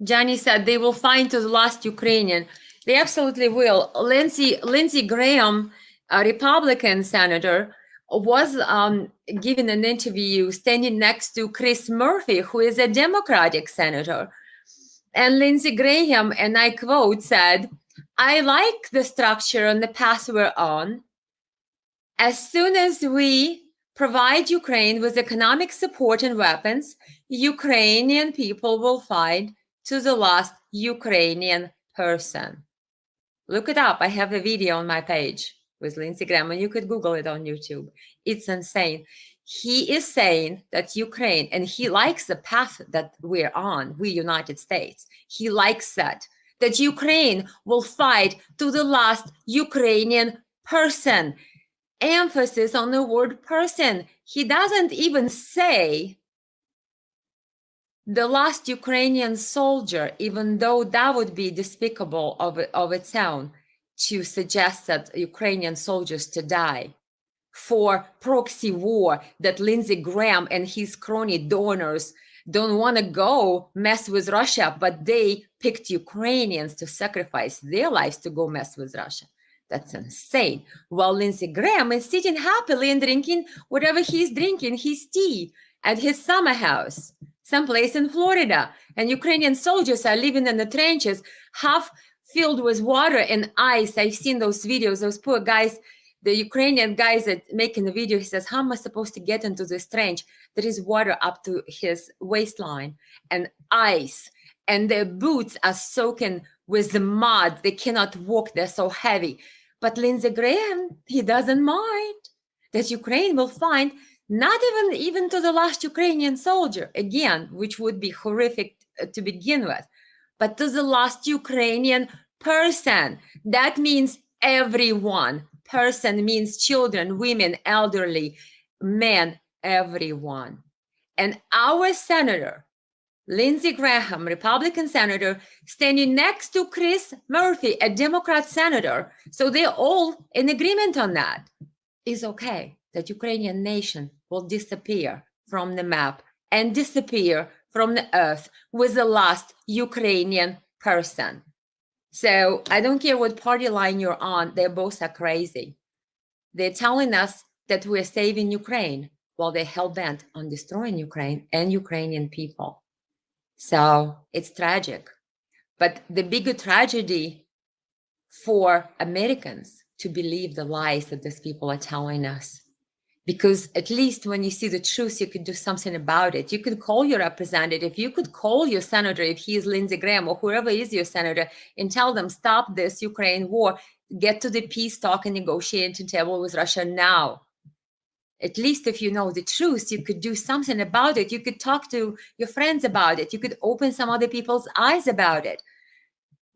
Johnny said they will find to the last Ukrainian. They absolutely will. Lindsey Graham, a Republican senator, was given an interview standing next to Chris Murphy, who is a Democratic senator. And Lindsey Graham, and I quote, said, "I like the structure and the path we're on. As soon as we provide Ukraine with economic support and weapons, Ukrainian people will fight to the last Ukrainian person." Look it up. I have a video on my page with Lindsey Graham, and you could Google it on YouTube. It's insane. He is saying that Ukraine, and he likes the path that we're on, we United States. He likes that Ukraine will fight to the last Ukrainian person. Emphasis on the word person. He doesn't even say the last Ukrainian soldier, even though that would be despicable of its own to suggest that Ukrainian soldiers to die for proxy war that Lindsey Graham and his crony donors don't want to go mess with Russia, but they picked Ukrainians to sacrifice their lives to go mess with Russia. That's insane. While Lindsey Graham is sitting happily and drinking whatever he's drinking, his tea at his summer house, someplace in Florida. And Ukrainian soldiers are living in the trenches, half filled with water and ice. I've seen those videos, those poor guys, the Ukrainian guys that making the video, he says, "How am I supposed to get into this trench? There is water up to his waistline and ice, and their boots are soaking with the mud. They cannot walk, they're so heavy." But Lindsey Graham, he doesn't mind that Ukraine will find not even to the last Ukrainian soldier, again, which would be horrific to begin with, but to the last Ukrainian person. That means everyone. Person means children, women, elderly, men, everyone. And our senator, Lindsey Graham, Republican senator, standing next to Chris Murphy, a Democrat senator, so they're all in agreement on that, is okay that Ukrainian nation will disappear from the map and disappear from the earth with the last Ukrainian person. So I don't care what party line you're on, they both are crazy. They're telling us that we're saving Ukraine while they're hell-bent on destroying Ukraine and Ukrainian people. So it's tragic. But the bigger tragedy for Americans to believe the lies that these people are telling us. Because at least when you see the truth, you could do something about it. You could call your representative, you could call your senator if he is Lindsey Graham or whoever is your senator and tell them, stop this Ukraine war, get to the peace talk and negotiating table with Russia now. At least if you know the truth, you could do something about it. You could talk to your friends about it. You could open some other people's eyes about it.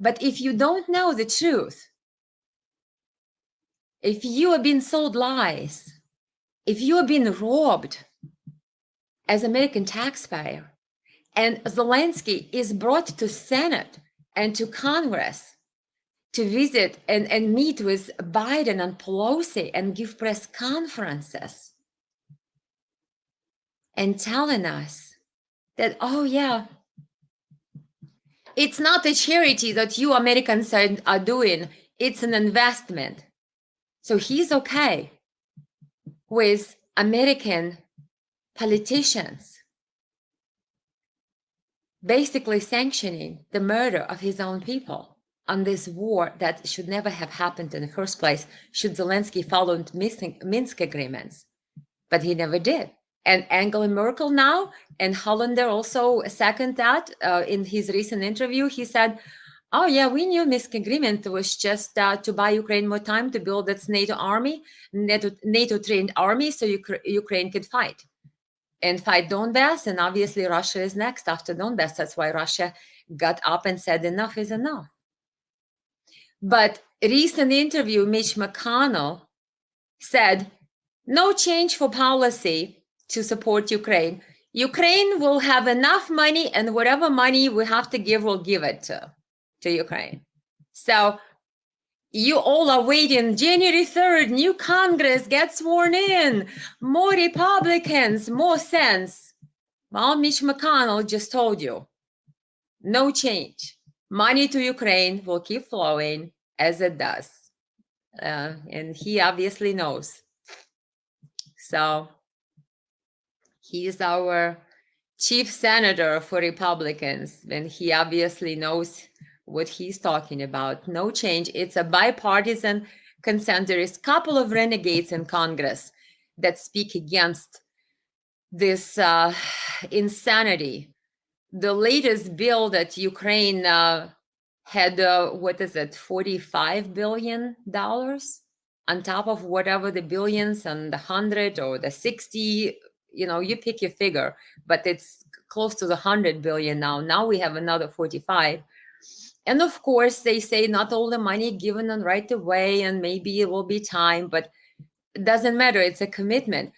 But if you don't know the truth, if you are being sold lies, if you are being robbed as American taxpayer, and Zelensky is brought to Senate and to Congress to visit and meet with Biden and Pelosi and give press conferences and telling us that, oh yeah, it's not a charity that you Americans are doing, it's an investment. So he's okay with American politicians basically sanctioning the murder of his own people on this war that should never have happened in the first place, should Zelensky follow Minsk agreements. But he never did. And Angela Merkel now, and Hollander also second that in his recent interview, he said, oh yeah, we knew Minsk agreement was just to buy Ukraine more time to build its NATO army, NATO trained army, so Ukraine could fight and fight Donbass. And obviously Russia is next after Donbass. That's why Russia got up and said enough is enough. But recent interview, Mitch McConnell said, no change for policy to support Ukraine. Ukraine will have enough money, and whatever money we have to give, we'll give it to Ukraine. So you all are waiting. January 3rd, new Congress gets sworn in. More Republicans, more sense. Well, Mitch McConnell just told you No change. Money to Ukraine will keep flowing as it does. And he obviously knows. So he is our chief senator for Republicans, and he obviously knows what he's talking about. No change. It's a bipartisan consent. There is a couple of renegades in Congress that speak against this insanity. The latest bill that Ukraine had, what is it, $45 billion on top of whatever the billions and the 100 or the 60, you pick your figure, but it's close to the 100 billion now. Now we have another 45. And of course, they say not all the money given on right away, and maybe it will be time, but it doesn't matter. It's a commitment.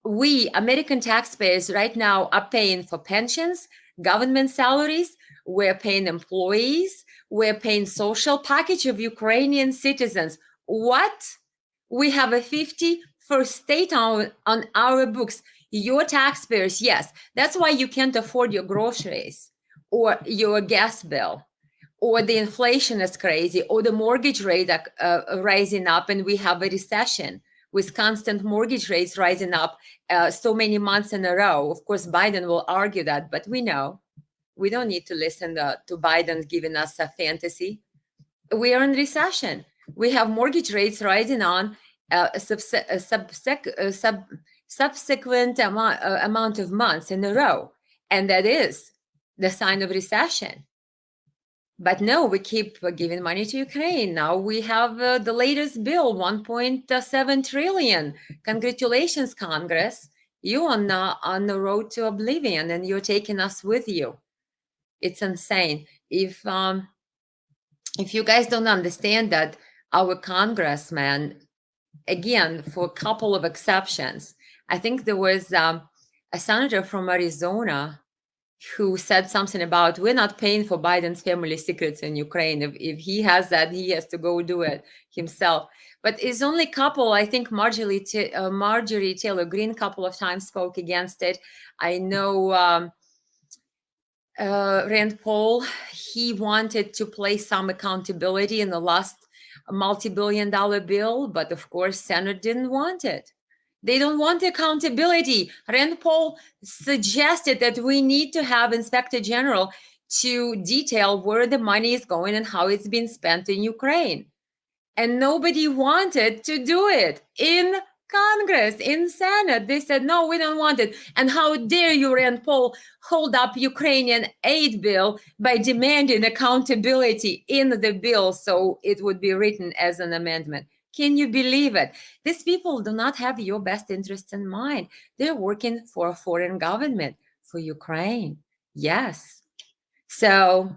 We, American taxpayers, right now are paying for pensions, government salaries, we're paying employees, we're paying social package of Ukrainian citizens. What? We have a 51st state on our books. Your taxpayers, yes. That's why you can't afford your groceries or your gas bill, or the inflation is crazy, or the mortgage rate rising up, and we have a recession with constant mortgage rates rising up so many months in a row. Of course, Biden will argue that, but we know we don't need to listen to Biden giving us a fantasy. We are in recession. We have mortgage rates rising on a subsequent amount of months in a row, and that is the sign of recession. But no, we keep giving money to Ukraine. Now we have the latest bill, 1.7 trillion. Congratulations, Congress. You on the road to oblivion, and you're taking us with you. It's insane. If you guys don't understand that our congressman, again, for a couple of exceptions, I think there was a senator from Arizona who said something about, we're not paying for Biden's family secrets in Ukraine. If he has that, he has to go do it himself. But it's only a couple. I think Marjorie Taylor Greene a couple of times spoke against it. I know Rand Paul, he wanted to place some accountability in the last multi-billion-dollar bill, but of course, Senate didn't want it. They don't want accountability. Rand Paul suggested that we need to have Inspector General to detail where the money is going and how it's been spent in Ukraine. And nobody wanted to do it in Congress, in Senate. They said, no, we don't want it. And how dare you, Rand Paul, hold up Ukrainian aid bill by demanding accountability in the bill so it would be written as an amendment. Can you believe it? These people do not have your best interests in mind. They're working for a foreign government, for Ukraine. Yes. So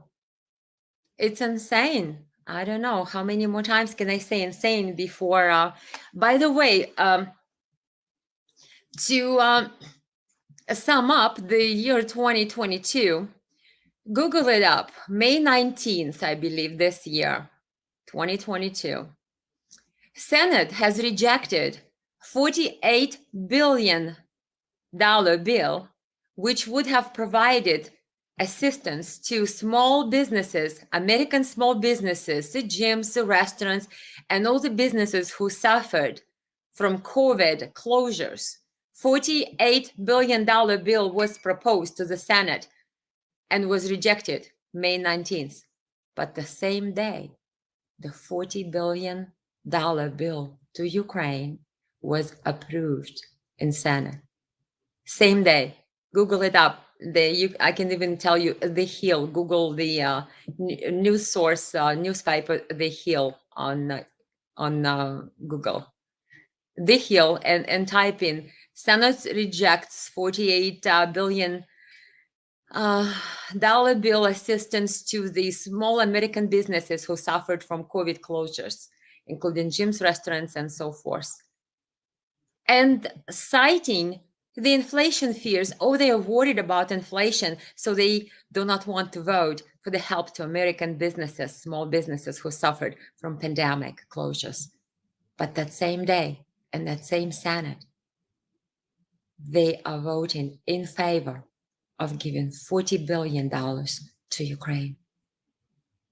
it's insane. I don't know how many more times can I say insane before. By the way, to sum up the year 2022, Google it up. May 19th, I believe, this year, 2022. Senate has rejected $48 billion bill, which would have provided assistance to small businesses, American small businesses, the gyms, the restaurants, and all the businesses who suffered from COVID closures. $48 billion bill was proposed to the Senate and was rejected May 19th. But the same day, the $40 billion bill to Ukraine was approved in Senate. Same day. Google it up. I can even tell you The Hill. Google the news source, newspaper, The Hill on Google. The Hill, and type in Senate rejects $48 billion bill assistance to the small American businesses who suffered from COVID closures, including gyms, restaurants, and so forth. And citing the inflation fears, they are worried about inflation, so they do not want to vote for the help to American businesses, small businesses who suffered from pandemic closures. But that same day, in that same Senate, they are voting in favor of giving $40 billion to Ukraine.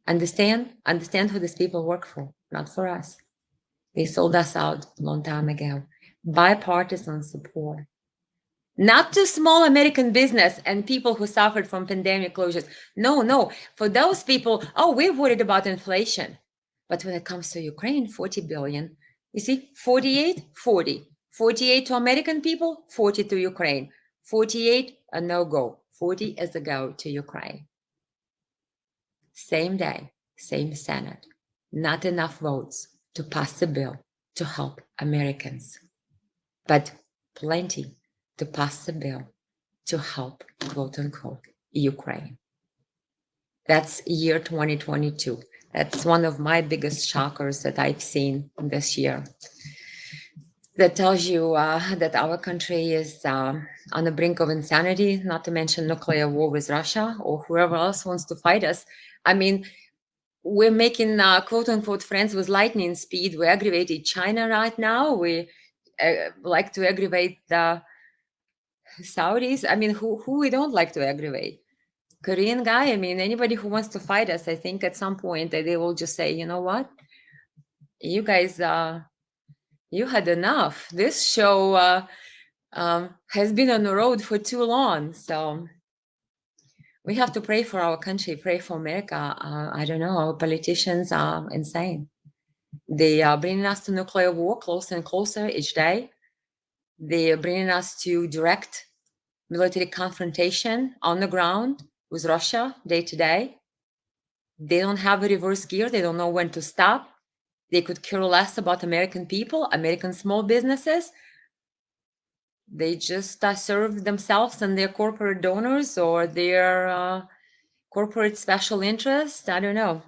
Understand who these people work for, not for us. They sold us out a long time ago. Bipartisan support. Not to small American business and people who suffered from pandemic closures. No. For those people, we're worried about inflation. But when it comes to Ukraine, 40 billion, you see, 48, 40. 48 to American people, 40 to Ukraine. 48, a no-go. 40 is a go to Ukraine. Same day, same Senate. Not enough votes to pass the bill to help Americans, but plenty to pass the bill to help, quote unquote, Ukraine. That's year 2022. That's one of my biggest shockers that I've seen this year. That tells you that our country is on the brink of insanity, not to mention nuclear war with Russia or whoever else wants to fight us. I mean, we're making quote unquote friends with lightning speed. We aggravated China right now. We like to aggravate the Saudis. I mean, who we don't like to aggravate? Korean guy. I mean, anybody who wants to fight us, I think at some point they will just say, you know what? You guys, you had enough. This show has been on the road for too long. So we have to pray for our country, pray for America. I don't know. Our politicians are insane. They are bringing us to nuclear war closer and closer each day. They are bringing us to direct military confrontation on the ground with Russia day to day. They don't have a reverse gear. They don't know when to stop. They could care less about American people, American small businesses. They just serve themselves and their corporate donors or their corporate special interests. I don't know.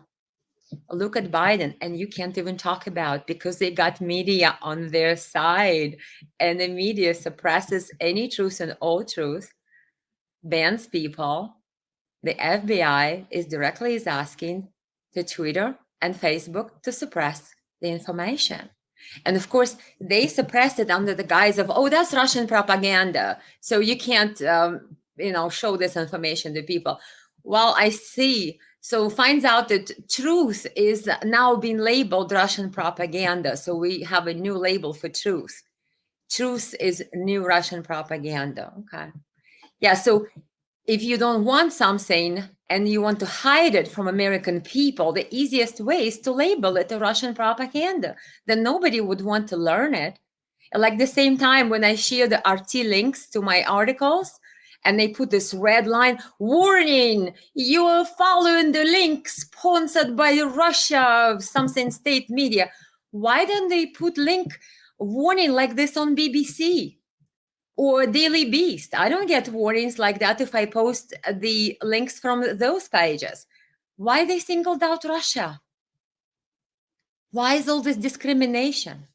Look at Biden, and you can't even talk about because they got media on their side, and the media suppresses any truth and all truth, bans people. The FBI is asking to Twitter and Facebook to suppress the information. And of course, they suppress it under the guise of, that's Russian propaganda. So you can't, show this information to people. Well, I see. So finds out that truth is now being labeled Russian propaganda. So we have a new label for truth. Truth is new Russian propaganda. Okay. Yeah. So if you don't want something and you want to hide it from American people, the easiest way is to label it a Russian propaganda. Then nobody would want to learn it. Like the same time when I share the RT links to my articles and they put this red line, warning, you are following the link sponsored by Russia, something state media. Why don't they put link warning like this on BBC? Or Daily Beast? I don't get warnings like that if I post the links from those pages. Why they singled out Russia? Why is all this discrimination?